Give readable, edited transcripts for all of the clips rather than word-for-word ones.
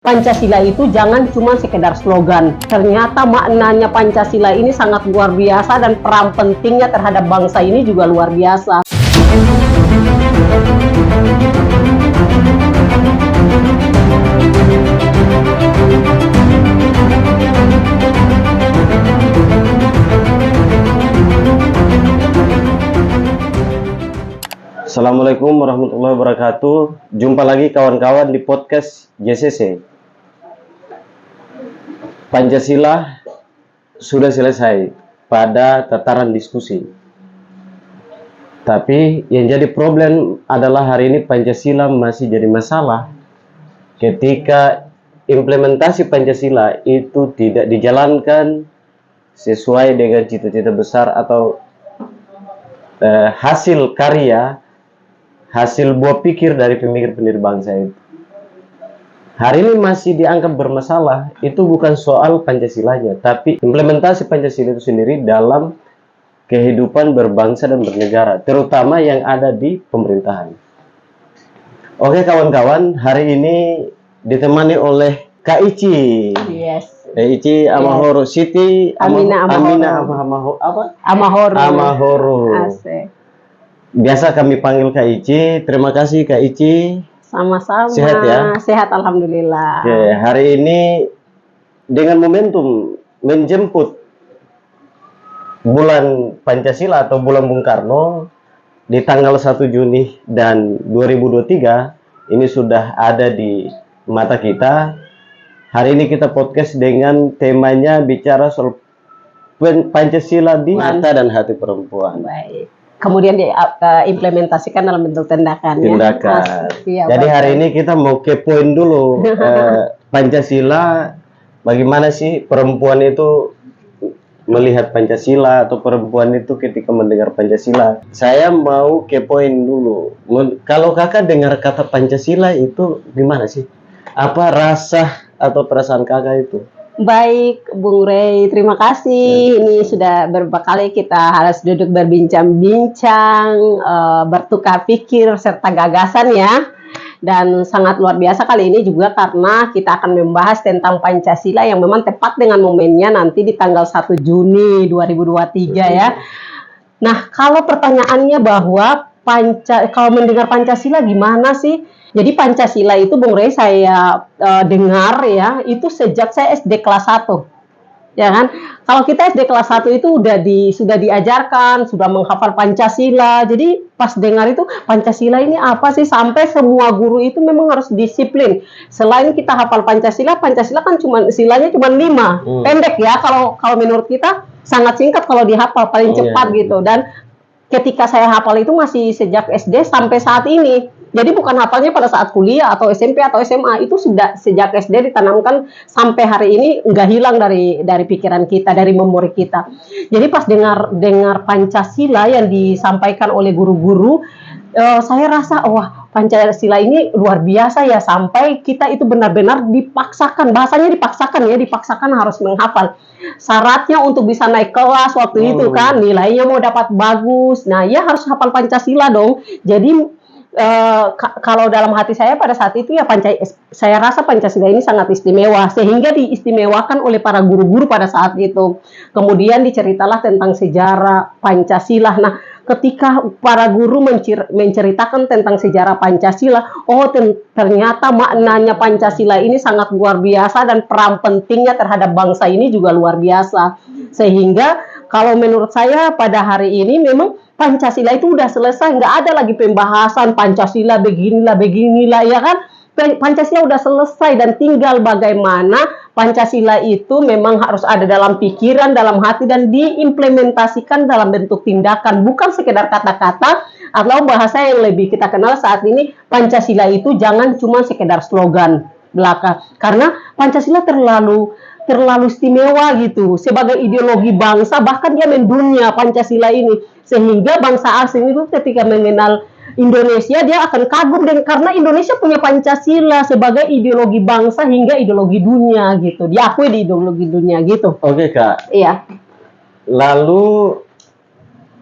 Pancasila itu jangan cuma sekedar slogan. Ternyata maknanya Pancasila ini sangat luar biasa dan peran pentingnya terhadap bangsa ini juga luar biasa. Assalamualaikum warahmatullahi wabarakatuh. Jumpa lagi kawan-kawan di podcast JCC. Pancasila sudah selesai pada tataran diskusi. Tapi yang jadi problem adalah hari ini Pancasila masih jadi masalah ketika implementasi Pancasila itu tidak dijalankan sesuai dengan cita-cita besar atau hasil karya, hasil buah pikir dari pemikir-pemikir bangsa itu. Hari ini masih dianggap bermasalah, itu bukan soal Pancasilanya, tapi implementasi Pancasila itu sendiri dalam kehidupan berbangsa dan bernegara, terutama yang ada di pemerintahan. Oke kawan-kawan, hari ini ditemani oleh Kak Ici. Yes. Ici Amahoro Siti Amahoro. Asik. Biasa kami panggil Kak Ici. Terima kasih Kak Ici. Sama-sama. Sehat ya? Sehat alhamdulillah. Oke, hari ini dengan momentum menjemput bulan Pancasila atau bulan Bung Karno di tanggal 1 Juni dan 2023 ini sudah ada di mata kita. Hari ini kita podcast dengan temanya bicara soal Pancasila di mata dan hati perempuan. Baik. Kemudian diimplementasikan dalam bentuk tindakan. Tindakan. Ya, jadi hari ini kita mau kepoin dulu Pancasila, bagaimana sih perempuan itu melihat Pancasila atau perempuan itu ketika mendengar Pancasila. Saya mau kepoin dulu. Kalau kakak dengar kata Pancasila itu gimana sih? Apa rasa atau perasaan kakak itu? Baik, Bung Rey, terima kasih. Ini sudah beberapa kali kita harus duduk berbincang-bincang, bertukar pikir serta gagasan ya. Dan sangat luar biasa kali ini juga karena kita akan membahas tentang Pancasila yang memang tepat dengan momennya nanti di tanggal 1 Juni 2023 ya. Nah, kalau pertanyaannya bahwa kalau mendengar Pancasila gimana sih? Jadi Pancasila itu Bung Rey saya dengar ya, itu sejak saya SD kelas 1. Ya kan? Kalau kita SD kelas 1 itu sudah diajarkan, sudah menghafal Pancasila. Jadi pas dengar itu Pancasila ini apa sih, sampai semua guru itu memang harus disiplin. Selain kita hafal Pancasila, Pancasila kan silanya cuma 5. Pendek ya, kalau menurut kita sangat singkat kalau dihafal, paling cepat gitu. Dan ketika saya hafal itu masih sejak SD sampai saat ini. Jadi bukan hafalnya pada saat kuliah atau SMP atau SMA, itu sudah sejak SD ditanamkan sampai hari ini nggak hilang dari pikiran kita, dari memori kita. Jadi pas dengar Pancasila yang disampaikan oleh guru-guru, saya rasa wah Pancasila ini luar biasa ya, sampai kita itu benar-benar dipaksakan, bahasanya dipaksakan harus menghafal. Syaratnya untuk bisa naik kelas waktu itu kan, nilainya mau dapat bagus, nah ya harus hafal Pancasila dong. Jadi kalau dalam hati saya pada saat itu ya saya rasa Pancasila ini sangat istimewa, sehingga diistimewakan oleh para guru-guru pada saat itu. Kemudian diceritalah tentang sejarah Pancasila. Nah, ketika para guru menceritakan tentang sejarah Pancasila, ternyata maknanya Pancasila ini sangat luar biasa dan peran pentingnya terhadap bangsa ini juga luar biasa. Sehingga kalau menurut saya pada hari ini memang Pancasila itu udah selesai, nggak ada lagi pembahasan Pancasila beginilah ya kan. Pancasila udah selesai dan tinggal bagaimana Pancasila itu memang harus ada dalam pikiran, dalam hati, dan diimplementasikan dalam bentuk tindakan, bukan sekedar kata-kata atau bahasa yang lebih kita kenal saat ini. Pancasila itu jangan cuma sekedar slogan belaka, karena Pancasila terlalu istimewa gitu sebagai ideologi bangsa, bahkan dia mendunia Pancasila ini, sehingga bangsa asing itu ketika mengenal Indonesia dia akan kagum karena Indonesia punya Pancasila sebagai ideologi bangsa hingga ideologi dunia gitu, diakui di ideologi dunia gitu. Oke Kak. Iya. Lalu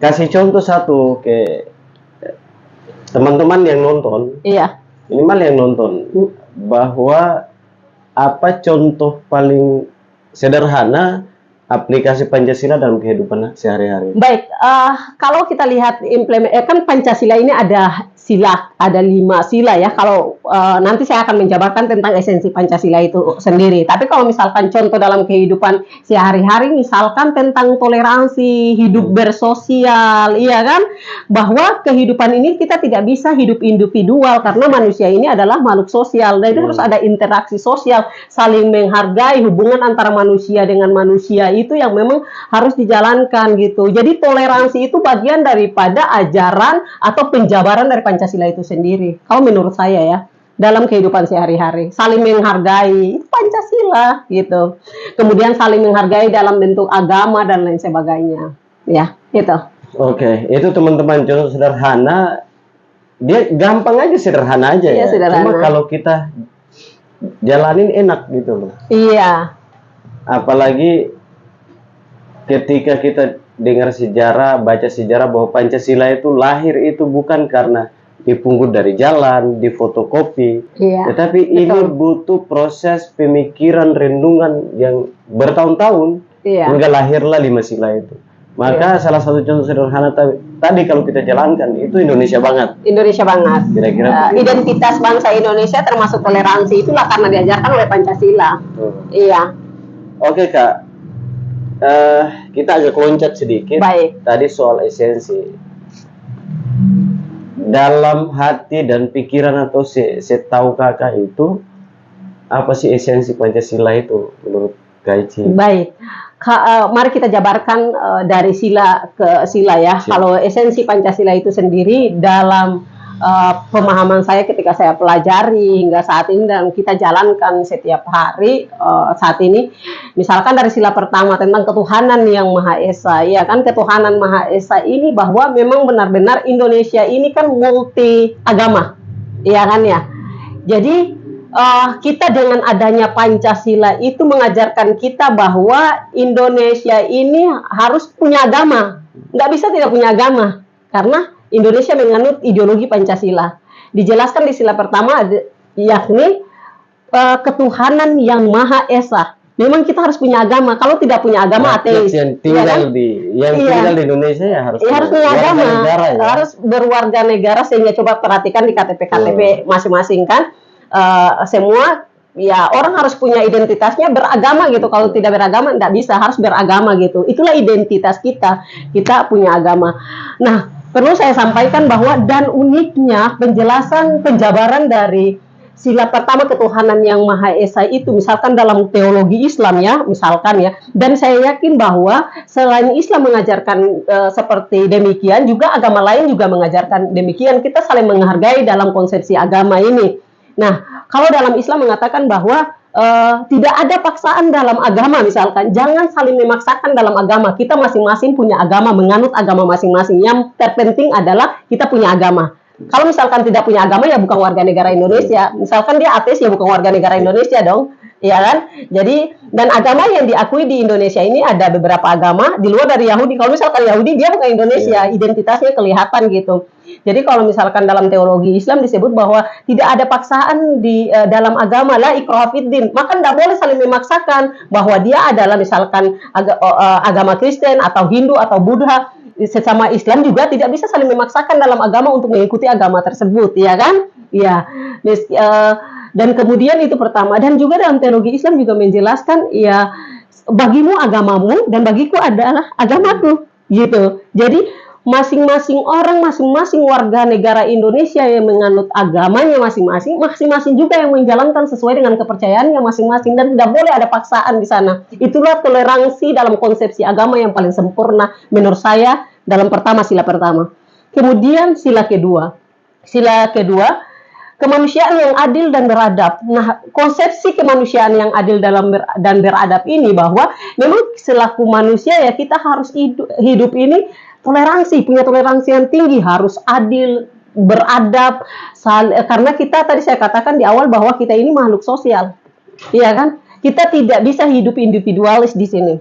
kasih contoh satu ke teman-teman yang nonton. Iya. Minimal yang nonton bahwa apa contoh paling sederhana aplikasi Pancasila dalam kehidupan sehari-hari? Baik, kalau kita lihat kan Pancasila ini ada sila, ada 5 sila ya. Kalau nanti saya akan menjabarkan tentang esensi Pancasila itu sendiri. Tapi kalau misalkan contoh dalam kehidupan sehari-hari, misalkan tentang toleransi, hidup bersosial, iya kan? Bahwa kehidupan ini kita tidak bisa hidup individual karena manusia ini adalah makhluk sosial. Dan itu harus ada interaksi sosial, saling menghargai, hubungan antara manusia dengan manusia itu yang memang harus dijalankan gitu. Jadi toleransi itu bagian daripada ajaran atau penjabaran dari Pancasila itu sendiri. Kalau menurut saya ya, dalam kehidupan sehari-hari, saling menghargai itu Pancasila gitu. Kemudian saling menghargai dalam bentuk agama dan lain sebagainya. Ya, itu. Oke, itu teman-teman contoh sederhana. Dia gampang aja, sederhana aja ya. Sederhana. Cuma kalau kita jalanin enak gitu loh. Iya. Apalagi ketika kita dengar sejarah, baca sejarah bahwa Pancasila itu lahir itu bukan karena dipungut dari jalan, difotokopi, tetapi ini butuh proses pemikiran, renungan yang bertahun-tahun hingga lahirlah 5 sila itu. Maka salah satu contoh sederhana tadi kalau kita jalankan itu Indonesia banget. Indonesia banget. Kira-kira identitas bangsa Indonesia termasuk toleransi itulah karena diajarkan oleh Pancasila. Iya. Oke Kak. Kita agak loncat sedikit. Baik. Tadi soal esensi. Dalam hati dan pikiran atau setahu kakak itu apa sih esensi Pancasila itu menurut Kak Ici? Baik. Mari kita jabarkan dari sila ke sila ya. Kalau esensi Pancasila itu sendiri dalam pemahaman saya ketika saya pelajari hingga saat ini dan kita jalankan setiap hari saat ini, misalkan dari sila pertama tentang ketuhanan yang Maha Esa, ya kan, ketuhanan Maha Esa ini bahwa memang benar-benar Indonesia ini kan multi agama, ya kan ya. Jadi kita dengan adanya Pancasila itu mengajarkan kita bahwa Indonesia ini harus punya agama, nggak bisa tidak punya agama karena Indonesia menganut ideologi Pancasila. Dijelaskan di sila pertama yakni ketuhanan yang Maha Esa. Memang kita harus punya agama. Kalau tidak punya agama ateis. Yang tinggal di Indonesia ya harus punya agama, negara, ya? harus berwarga negara sehingga coba perhatikan di KTP masing-masing kan. Semua ya orang harus punya identitasnya beragama gitu. Kalau tidak beragama tidak bisa, harus beragama gitu. Itulah identitas kita. Kita punya agama. Nah, perlu saya sampaikan bahwa dan uniknya penjelasan penjabaran dari sila pertama ketuhanan yang Maha Esa itu misalkan dalam teologi Islam ya, misalkan ya, dan saya yakin bahwa selain Islam mengajarkan seperti demikian, juga agama lain juga mengajarkan demikian. Kita saling menghargai dalam konsepsi agama ini. Nah, kalau dalam Islam mengatakan bahwa tidak ada paksaan dalam agama, misalkan jangan saling memaksakan dalam agama. Kita masing-masing punya agama, menganut agama masing-masing. Yang terpenting adalah kita punya agama. Kalau misalkan tidak punya agama ya bukan warga negara Indonesia. Misalkan dia ateis ya bukan warga negara Indonesia dong, ya kan? Jadi dan agama yang diakui di Indonesia ini ada beberapa agama di luar dari Yahudi. Kalau misalkan Yahudi dia bukan Indonesia, identitasnya kelihatan gitu. Jadi kalau misalkan dalam teologi Islam disebut bahwa tidak ada paksaan di dalam agama, la ikraha fiddin, maka tidak boleh saling memaksakan bahwa dia adalah misalkan agama Kristen atau Hindu atau Buddha. Sesama Islam juga tidak bisa saling memaksakan dalam agama untuk mengikuti agama tersebut, ya kan? Ya, dan kemudian itu pertama, dan juga dalam teologi Islam juga menjelaskan ya bagimu agamamu dan bagiku adalah agamaku, gitu. Jadi masing-masing orang, masing-masing warga negara Indonesia yang menganut agamanya masing-masing, masing-masing juga yang menjalankan sesuai dengan kepercayaannya masing-masing dan tidak boleh ada paksaan di sana. Itulah toleransi dalam konsepsi agama yang paling sempurna menurut saya dalam sila pertama. Kemudian sila kedua. Sila kedua, kemanusiaan yang adil dan beradab. Nah, konsepsi kemanusiaan yang adil dan beradab ini bahwa memang selaku manusia ya kita harus hidup ini toleransi, punya toleransi yang tinggi, harus adil, beradab, karena kita tadi saya katakan di awal bahwa kita ini makhluk sosial, iya kan? Kita tidak bisa hidup individualis di sini.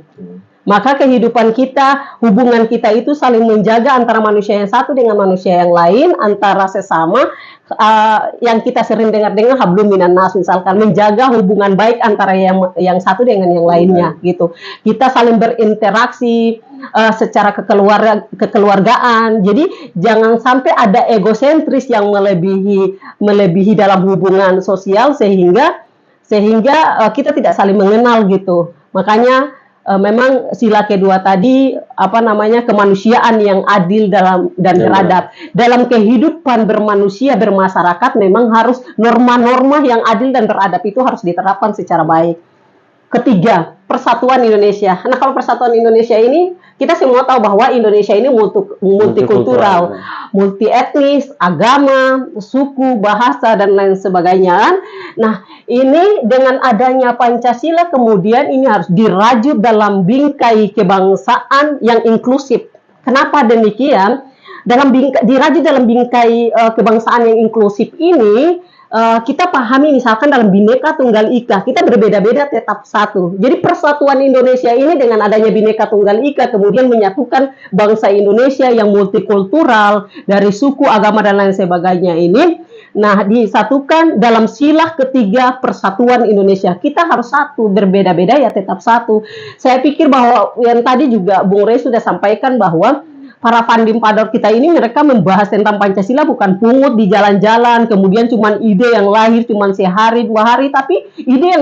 Maka kehidupan kita, hubungan kita itu saling menjaga antara manusia yang satu dengan manusia yang lain, antara sesama, yang kita sering dengar-dengar hablum minan nas, misalkan menjaga hubungan baik antara yang satu dengan yang lainnya gitu. Kita saling berinteraksi secara kekeluargaan. Jadi jangan sampai ada egosentris yang melebihi dalam hubungan sosial sehingga kita tidak saling mengenal gitu. Makanya memang sila kedua tadi kemanusiaan yang adil dan beradab. Dalam kehidupan bermanusia bermasyarakat memang harus norma-norma yang adil dan beradab itu harus diterapkan secara baik. Ketiga, persatuan Indonesia. Nah, kalau persatuan Indonesia ini kita semua tahu bahwa Indonesia ini multikultural, multi etnis, agama, suku, bahasa dan lain sebagainya. Nah, ini dengan adanya Pancasila kemudian ini harus dirajut dalam bingkai kebangsaan yang inklusif. Kenapa demikian? Dirajut dalam bingkai kebangsaan yang inklusif ini kita pahami misalkan dalam Bhinneka Tunggal Ika kita berbeda-beda tetap satu. Jadi persatuan Indonesia ini dengan adanya Bhinneka Tunggal Ika kemudian menyatukan bangsa Indonesia yang multikultural dari suku, agama dan lain sebagainya ini. Nah, disatukan dalam sila ketiga persatuan Indonesia. Kita harus satu, berbeda-beda ya tetap satu. Saya pikir bahwa yang tadi juga Bung Rey sudah sampaikan bahwa para Pandim Pador kita ini mereka membahas tentang Pancasila bukan pungut di jalan-jalan, kemudian cuman ide yang lahir cuman sehari dua hari, tapi ide yang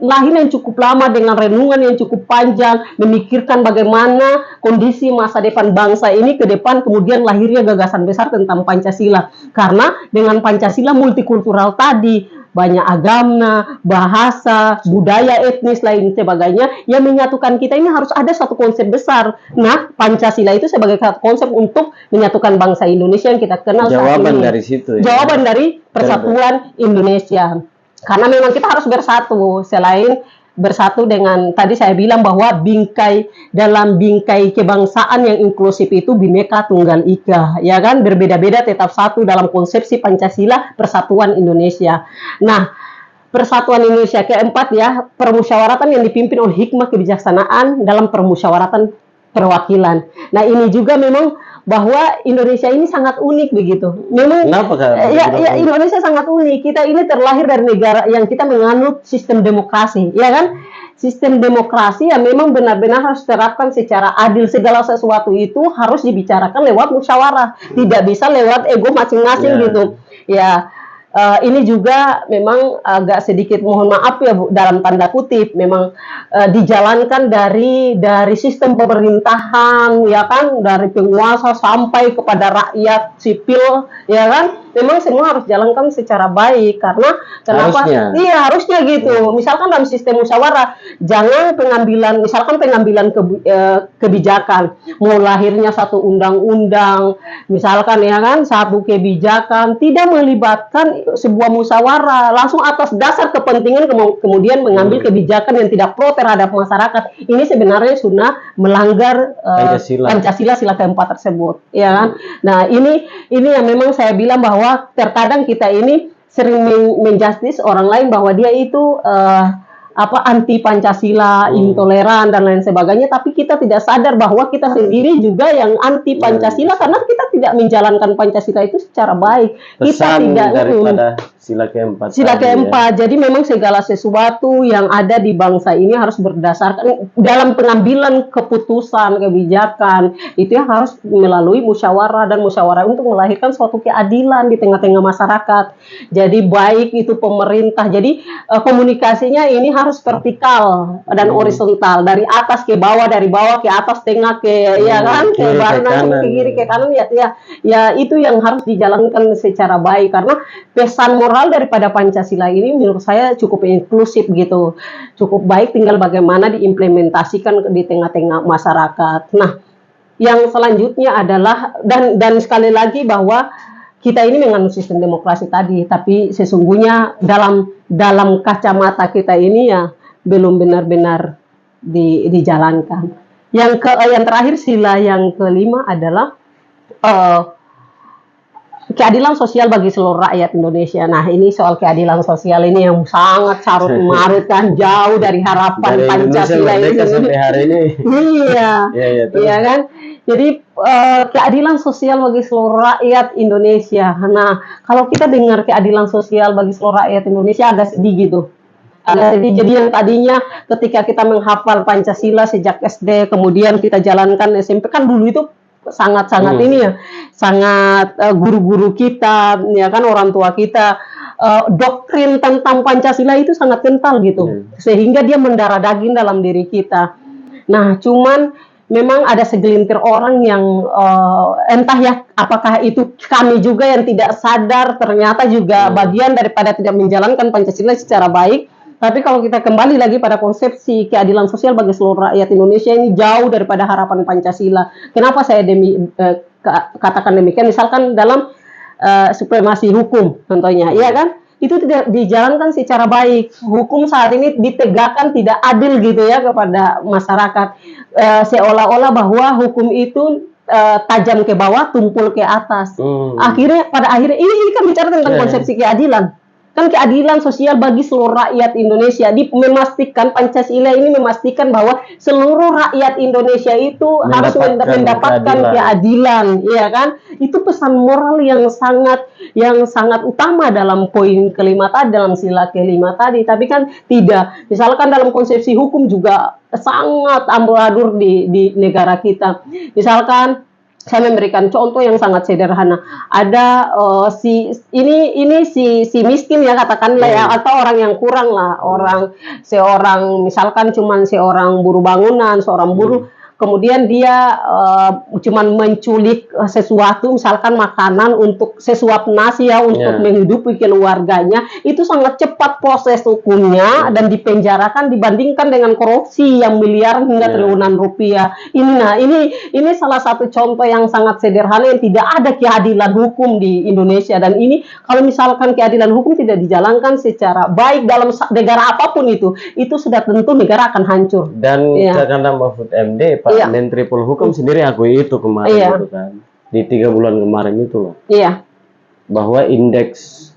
lahir yang cukup lama dengan renungan yang cukup panjang, memikirkan bagaimana kondisi masa depan bangsa ini ke depan, kemudian lahirnya gagasan besar tentang Pancasila. Karena dengan Pancasila multikultural tadi, banyak agama, bahasa, budaya etnis lain sebagainya yang menyatukan kita ini harus ada satu konsep besar. Nah, Pancasila itu sebagai konsep untuk menyatukan bangsa Indonesia yang kita kenal saat ini. Dari situ. Jawaban dari persatuan Indonesia. Karena memang kita harus bersatu. Selain bersatu dengan tadi saya bilang bahwa dalam bingkai kebangsaan yang inklusif itu Bhinneka Tunggal Ika, ya kan, berbeda-beda tetap satu dalam konsepsi Pancasila persatuan Indonesia. Nah, persatuan Indonesia keempat ya, permusyawaratan yang dipimpin oleh hikmah kebijaksanaan dalam permusyawaratan perwakilan. Nah, ini juga memang bahwa Indonesia ini sangat unik begitu. Memang Indonesia sangat unik. Kita ini terlahir dari negara yang kita menganut sistem demokrasi, ya kan? Sistem demokrasi yang memang benar-benar harus diterapkan secara adil. Segala sesuatu itu harus dibicarakan lewat musyawarah, tidak bisa lewat ego masing-masing gitu. Ya. Ini juga memang agak sedikit mohon maaf ya Bu, dalam tanda kutip memang dijalankan dari sistem pemerintahan ya kan, dari penguasa sampai kepada rakyat sipil ya kan, memang semua harus jalankan secara baik. Karena kenapa? Iya, harusnya gitu. Misalkan dalam sistem musyawarah jangan pengambilan kebijakan, mau lahirnya satu undang-undang misalkan ya kan, satu kebijakan tidak melibatkan sebuah musyawarah, langsung atas dasar kepentingan kemudian mengambil kebijakan yang tidak pro terhadap masyarakat. Ini sebenarnya sudah melanggar Pancasila sila keempat tersebut, ya kan? Nah, ini yang memang saya bilang bahwa terkadang kita ini sering menjustis orang lain bahwa dia itu anti Pancasila, intoleran dan lain sebagainya, tapi kita tidak sadar bahwa kita sendiri juga yang anti Pancasila karena kita tidak menjalankan Pancasila itu secara baik. Kita tidak daripada sila keempat. Jadi memang segala sesuatu yang ada di bangsa ini harus berdasarkan dalam pengambilan keputusan kebijakan itu yang harus melalui musyawarah, dan musyawarah untuk melahirkan suatu keadilan di tengah-tengah masyarakat. Jadi baik itu pemerintah. Jadi komunikasinya ini harus vertikal dan horizontal, dari atas ke bawah, dari bawah ke atas, tengah ke ya kan, ke barat, ke kiri, ke kanan, ya itu yang harus dijalankan secara baik. Karena pesan moral daripada Pancasila ini menurut saya cukup inklusif gitu, cukup baik, tinggal bagaimana diimplementasikan di tengah-tengah masyarakat. Nah, yang selanjutnya adalah dan sekali lagi bahwa kita ini menganut sistem demokrasi tadi, tapi sesungguhnya dalam kacamata kita ini ya belum benar-benar dijalankan. Yang terakhir sila yang kelima adalah keadilan sosial bagi seluruh rakyat Indonesia. Nah, ini soal keadilan sosial ini yang sangat carut marut kan, jauh dari harapan Dari Indonesia Pancasila merdeka ini. sampai hari ini. Iya, Iya, terus. iya kan. Jadi keadilan sosial bagi seluruh rakyat Indonesia. Nah, kalau kita dengar keadilan sosial bagi seluruh rakyat Indonesia agak sedih gitu. Jadi yang tadinya ketika kita menghafal Pancasila sejak SD, kemudian kita jalankan SMP, kan dulu itu sangat-sangat ini ya, sangat guru-guru kita, ya kan, orang tua kita, doktrin tentang Pancasila itu sangat kental gitu, sehingga dia mendarah daging dalam diri kita. Nah, cuman memang ada segelintir orang yang entah ya apakah itu kami juga yang tidak sadar ternyata juga bagian daripada tidak menjalankan Pancasila secara baik. Tapi kalau kita kembali lagi pada konsepsi keadilan sosial bagi seluruh rakyat Indonesia ini jauh daripada harapan Pancasila. Kenapa saya katakan demikian? Misalkan dalam supremasi hukum contohnya, iya kan? Itu tidak dijalankan secara baik. Hukum saat ini ditegakkan tidak adil gitu ya kepada masyarakat. Seolah-olah bahwa hukum itu tajam ke bawah, tumpul ke atas. Akhirnya pada akhirnya ini kan bicara tentang konsepsi keadilan. Kan keadilan sosial bagi seluruh rakyat Indonesia, memastikan Pancasila ini memastikan bahwa seluruh rakyat Indonesia itu harus mendapatkan keadilan, ya kan? Itu pesan moral yang sangat utama dalam poin kelima tadi, dalam sila kelima tadi. Tapi kan tidak. Misalkan dalam konsepsi hukum juga sangat amburadul di negara kita. Misalkan saya memberikan contoh yang sangat sederhana. Ada si miskin ya katakanlah ya, atau orang yang kurang lah, misalkan cuman seorang buruh bangunan, seorang buruh, kemudian dia cuman menculik sesuatu, misalkan makanan untuk sesuap nasi ya untuk menghidupi keluarganya, itu sangat cepat proses hukumnya dan dipenjarakan dibandingkan dengan korupsi yang miliaran hingga triliunan rupiah. Ini salah satu contoh yang sangat sederhana yang tidak ada keadilan hukum di Indonesia, dan ini kalau misalkan keadilan hukum tidak dijalankan secara baik dalam negara apapun itu sudah tentu negara akan hancur. Dan karena Mahfud MD, Pak Menteri Polhukam sendiri akui itu kemarin itu kan, di 3 bulan kemarin itu loh. Bahwa indeks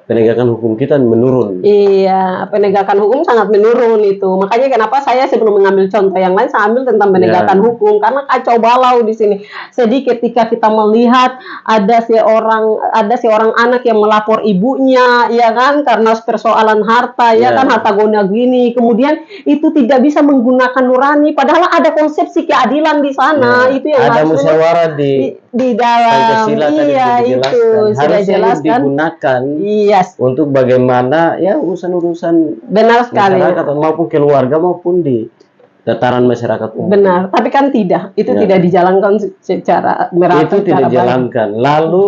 penegakan hukum kita menurun. Iya, penegakan hukum sangat menurun itu. Makanya kenapa saya sebelum mengambil contoh yang lain, saya ambil tentang penegakan hukum, karena kacau balau di sini. Jadi ketika kita melihat ada seorang anak yang melapor ibunya, ya kan, karena persoalan harta, ya kan, harta gona gini, kemudian itu tidak bisa menggunakan nurani, padahal ada konsepsi keadilan di sana. Itu yang ada musyawarah di dalam Pancasila itu sudah jelaskan digunakan untuk bagaimana ya urusan-urusan benar sekali masyarakat maupun keluarga maupun di tataran masyarakat umum. Benar, tapi kan tidak, itu tidak dijalankan secara merata. Itu tidak dijalankan. Lalu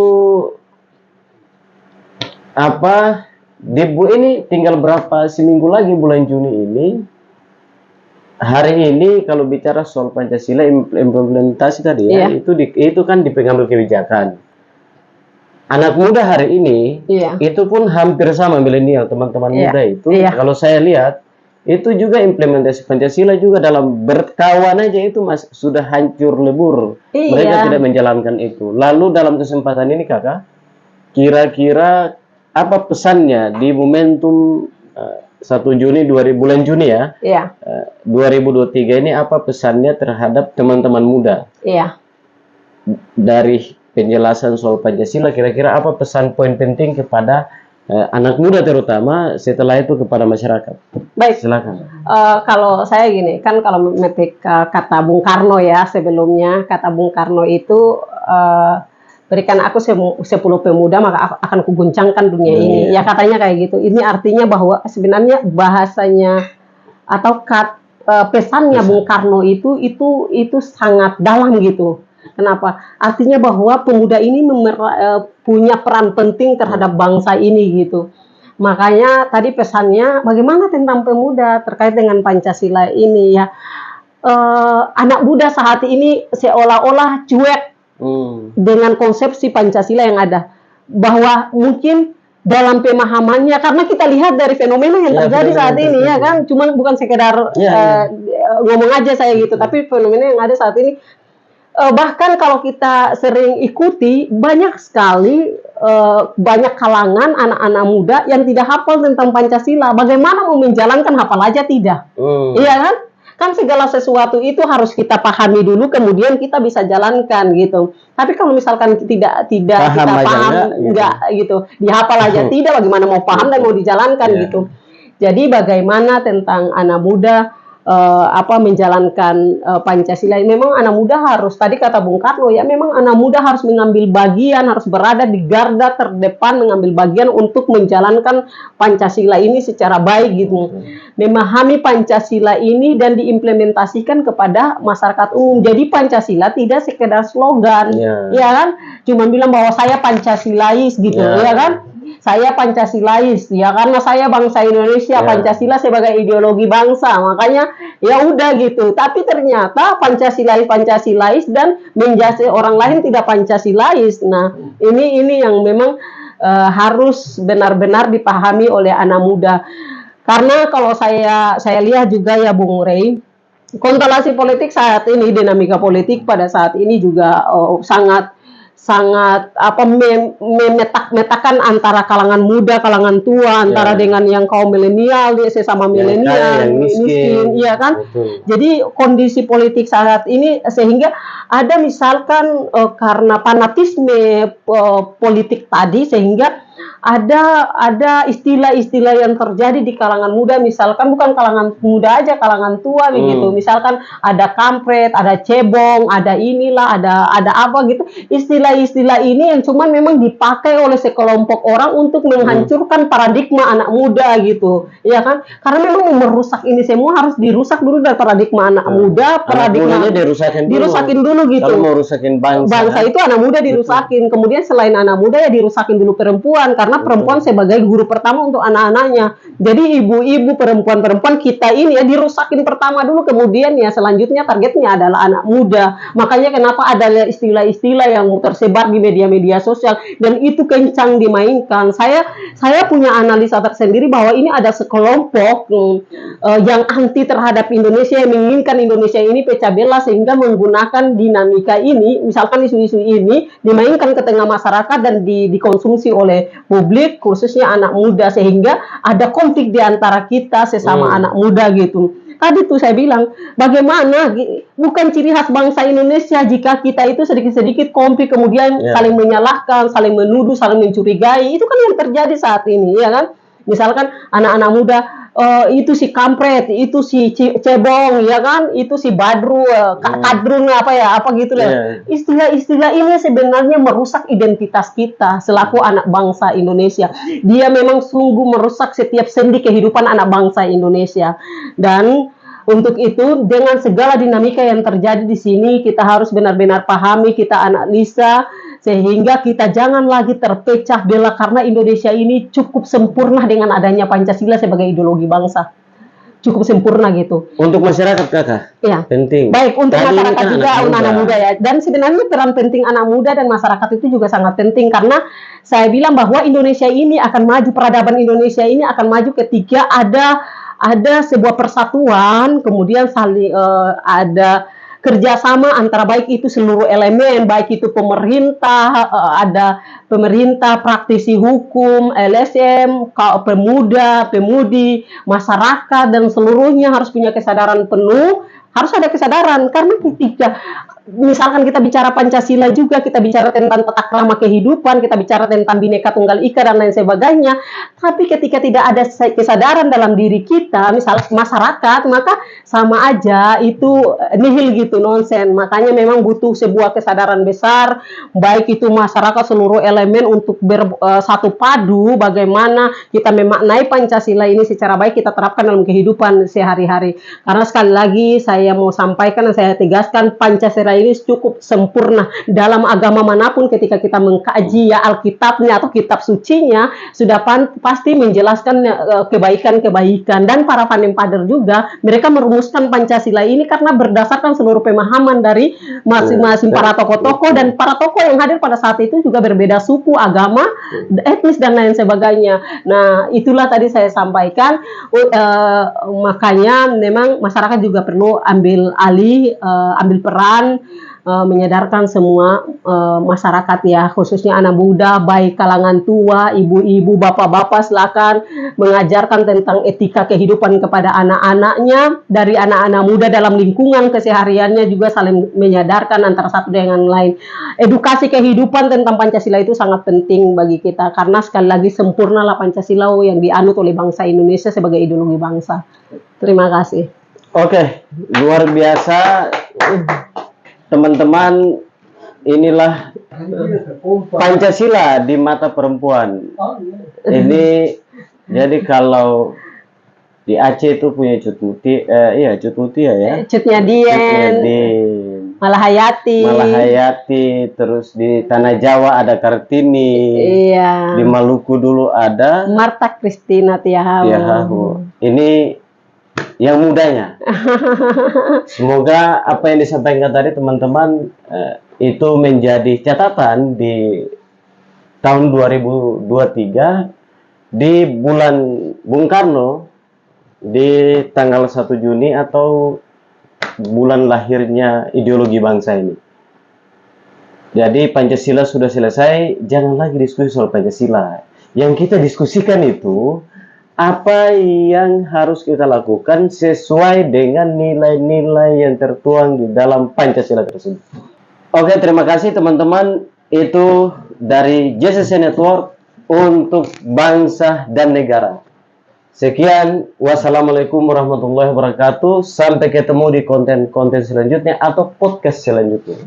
apa? Ini tinggal seminggu lagi bulan Juni ini. Hari ini kalau bicara soal Pancasila implementasi tadi itu kan di pengambil kebijakan. Anak muda hari ini itu pun hampir sama milenial, teman-teman muda itu. Kalau saya lihat itu juga implementasi Pancasila juga dalam berkawan aja itu sudah hancur lebur. Mereka tidak menjalankan itu. Lalu dalam kesempatan ini Kakak, kira-kira apa pesannya di momentum 1 Juni bulan Juni ya, 2023 ini, apa pesannya terhadap teman-teman muda? Dari penjelasan soal Pancasila, kira-kira apa pesan poin penting kepada anak muda terutama, setelah itu kepada masyarakat? Baik, silakan. Kalau saya gini, kan kalau memetik kata Bung Karno ya, sebelumnya kata Bung Karno itu berikan aku 10 pemuda maka akan kuguncangkan dunia ini. Ya katanya kayak gitu. Ini artinya bahwa sebenarnya bahasanya atau pesannya Bung Karno itu sangat dalam gitu. Kenapa? Artinya bahwa pemuda ini punya peran penting terhadap bangsa ini gitu. Makanya tadi pesannya bagaimana tentang pemuda terkait dengan Pancasila ini ya. Anak muda saat ini seolah-olah cuek dengan konsepsi Pancasila yang ada, bahwa mungkin dalam pemahamannya, karena kita lihat dari fenomena yang terjadi saat ini ya kan, cuman bukan sekedar ngomong aja saya gitu, tapi fenomena yang ada saat ini bahkan kalau kita sering ikuti banyak sekali banyak kalangan anak-anak muda yang tidak hafal tentang Pancasila. Bagaimana mau menjalankan, hafal aja tidak? Iya kan? Kan segala sesuatu itu harus kita pahami dulu, kemudian kita bisa jalankan gitu. Tapi kalau misalkan tidak Paham kita aja paham enggak, gitu, dihafal aja tidak, bagaimana mau paham dan mau dijalankan gitu. Jadi bagaimana tentang anak muda menjalankan Pancasila. Memang anak muda harus, tadi kata Bung Karno ya, memang anak muda harus mengambil bagian, harus berada di garda terdepan, mengambil bagian untuk menjalankan Pancasila ini secara baik gitu. Memahami Pancasila ini dan diimplementasikan kepada masyarakat umum. Jadi Pancasila tidak sekedar slogan, ya kan? Cuma bilang bahwa saya Pancasilais gitu, ya kan? Saya Pancasilais ya, karena saya bangsa Indonesia, Pancasila sebagai ideologi bangsa, makanya ya udah gitu. Tapi ternyata Pancasilais dan menjadi orang lain tidak Pancasilais. Nah, ini yang memang harus benar-benar dipahami oleh anak muda. Karena kalau saya lihat juga ya Bung Rey, konstelasi politik saat ini, dinamika politik pada saat ini juga sangat memetakan antara kalangan muda, kalangan tua, antara dengan yang kaum milenial, sesama milenial, yang miskin, iya kan? Jadi kondisi politik saat ini sehingga ada misalkan karena fanatisme politik tadi, sehingga ada istilah-istilah yang terjadi di kalangan muda, misalkan bukan kalangan muda aja, kalangan tua begitu. Misalkan ada kampret, ada cebong, ada inilah, ada apa gitu. Istilah-istilah ini yang cuman memang dipakai oleh sekelompok orang untuk menghancurkan paradigma anak muda gitu. Ya kan? Karena memang merusak ini semua harus dirusak dulu dari paradigma anak muda, paradigma dirusakin dulu gitu. Kalau mau rusakin bangsa itu anak muda dirusakin. Kemudian selain anak muda ya dirusakin dulu perempuan, karena perempuan sebagai guru pertama untuk anak-anaknya. Jadi ibu-ibu, perempuan-perempuan kita ini ya dirusakin pertama dulu, kemudian ya selanjutnya targetnya adalah anak muda. Makanya kenapa ada istilah-istilah yang tersebar di media-media sosial dan itu kencang dimainkan. Saya punya analisa tersendiri bahwa ini ada sekelompok yang anti terhadap Indonesia, yang menginginkan Indonesia ini pecah belah, sehingga menggunakan dinamika ini, misalkan isu-isu ini dimainkan ke tengah masyarakat dan dikonsumsi oleh publik, khususnya anak muda, sehingga ada konflik di antara kita sesama anak muda gitu. Tadi tuh saya bilang, bagaimana bukan ciri khas bangsa Indonesia jika kita itu sedikit-sedikit konflik, kemudian saling menyalahkan, saling menuduh, saling mencurigai. Itu kan yang terjadi saat ini, ya kan? Misalkan anak-anak muda, itu si kampret, itu si cebong, ya kan? Itu si badru, kadrun apa gitu lah. Istilah-istilah ini sebenarnya merusak identitas kita selaku anak bangsa Indonesia. Dia memang sungguh merusak setiap sendi kehidupan anak bangsa Indonesia. Dan untuk itu, dengan segala dinamika yang terjadi di sini, kita harus benar-benar pahami, kita analisa, sehingga kita jangan lagi terpecah belah, karena Indonesia ini cukup sempurna dengan adanya Pancasila sebagai ideologi bangsa. Cukup sempurna gitu. Untuk masyarakat kakak, penting. Baik, untuk masyarakat juga, anak muda ya. Dan sebenarnya peran penting anak muda dan masyarakat itu juga sangat penting, karena saya bilang bahwa Indonesia ini akan maju, peradaban Indonesia ini akan maju ketika ada sebuah persatuan, kemudian saling ada kerjasama antara baik itu seluruh elemen, baik itu pemerintah, ada pemerintah, praktisi hukum, LSM, pemuda, pemudi, masyarakat, dan seluruhnya harus punya kesadaran penuh. Harus ada kesadaran, karena ketika misalkan kita bicara Pancasila juga, kita bicara tentang tata krama kehidupan, kita bicara tentang Bhinneka Tunggal Ika dan lain sebagainya, tapi ketika tidak ada kesadaran dalam diri kita, misalnya masyarakat, maka sama aja itu nihil gitu, nonsen. Makanya memang butuh sebuah kesadaran besar, baik itu masyarakat, seluruh elemen untuk bersatu padu, bagaimana kita memaknai Pancasila ini secara baik kita terapkan dalam kehidupan sehari-hari. Karena sekali lagi saya mau sampaikan dan saya tegaskan, Pancasila ini cukup sempurna. Dalam agama manapun ketika kita mengkaji ya Alkitabnya atau kitab sucinya, sudah pasti menjelaskan kebaikan-kebaikan. Dan para founding father juga, mereka merumuskan Pancasila ini karena berdasarkan seluruh pemahaman dari masing-masing para tokoh-tokoh, dan para tokoh yang hadir pada saat itu juga berbeda suku, agama, etnis, dan lain sebagainya. Nah, itulah tadi saya sampaikan. Makanya memang masyarakat juga perlu ambil alih, ambil peran, menyadarkan semua masyarakat ya, khususnya anak muda, baik kalangan tua, ibu-ibu, bapak-bapak, silakan mengajarkan tentang etika kehidupan kepada anak-anaknya, dari anak-anak muda dalam lingkungan kesehariannya juga saling menyadarkan antara satu dengan lain. Edukasi kehidupan tentang Pancasila itu sangat penting bagi kita, karena sekali lagi sempurnalah Pancasila yang dianut oleh bangsa Indonesia sebagai ideologi bangsa. Terima kasih. Oke, luar biasa teman-teman. Inilah Pancasila di mata perempuan. Ini jadi kalau di Aceh itu punya Cututi, iya Cututi ya. Cutnya Dien, Malahayati. Terus di Tanah Jawa ada Kartini. Iya. Di Maluku dulu ada Marta Christina Tiahahu. Ini yang mudanya. Semoga apa yang disampaikan tadi teman-teman itu menjadi catatan di tahun 2023 di bulan Bung Karno, di tanggal 1 Juni atau bulan lahirnya ideologi bangsa ini. Jadi Pancasila sudah selesai, jangan lagi diskusi soal Pancasila. Yang kita diskusikan itu apa yang harus kita lakukan sesuai dengan nilai-nilai yang tertuang di dalam Pancasila tersebut. Oke, terima kasih teman-teman. Itu dari JCC Network untuk bangsa dan negara. Sekian, wassalamualaikum warahmatullahi wabarakatuh. Sampai ketemu di konten-konten selanjutnya atau podcast selanjutnya.